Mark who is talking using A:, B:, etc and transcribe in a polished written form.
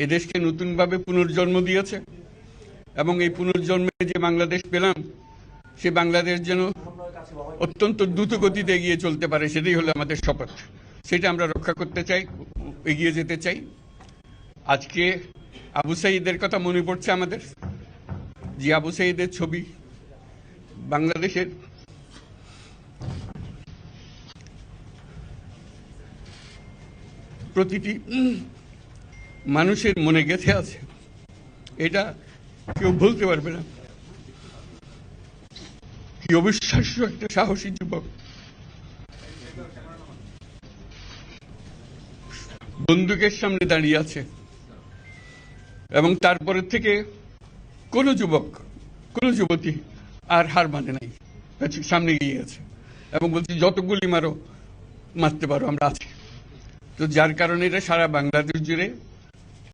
A: এদেশকে নতুনভাবে পুনর্জন্ম দিয়েছে এবং এই পুনর্জন্মে যে বাংলাদেশ পেলাম সে বাংলাদেশ যেন অত্যন্ত দ্রুত গতিতে এগিয়ে চলতে পারে, সেটাই হলো আমাদের শপথ। সেটা আমরা রক্ষা করতে চাই, এগিয়ে যেতে চাই। আজকে আবু সাঈদের কথা মনে পড়ছে আমাদের, যে আবু সাঈদের ছবি বাংলাদেশের প্রতিটি মানুষের মনে গেঁথে আছে, এটা কেউ বলতে পারবে না। কি অবিশ্বাস্য একটা সাহসী যুবক, বন্দুকের সামনে দাঁড়িয়ে আছে এবং তারপরে থেকে কোনো যুবক, কোনো যুবতী আর হার মানে নাই, সামনে গিয়ে আছে এবং বলছি যত গুলি মারো, মারতে পারো, আমরা আছি। তো যার কারণে এটা সারা বাংলাদেশ জুড়ে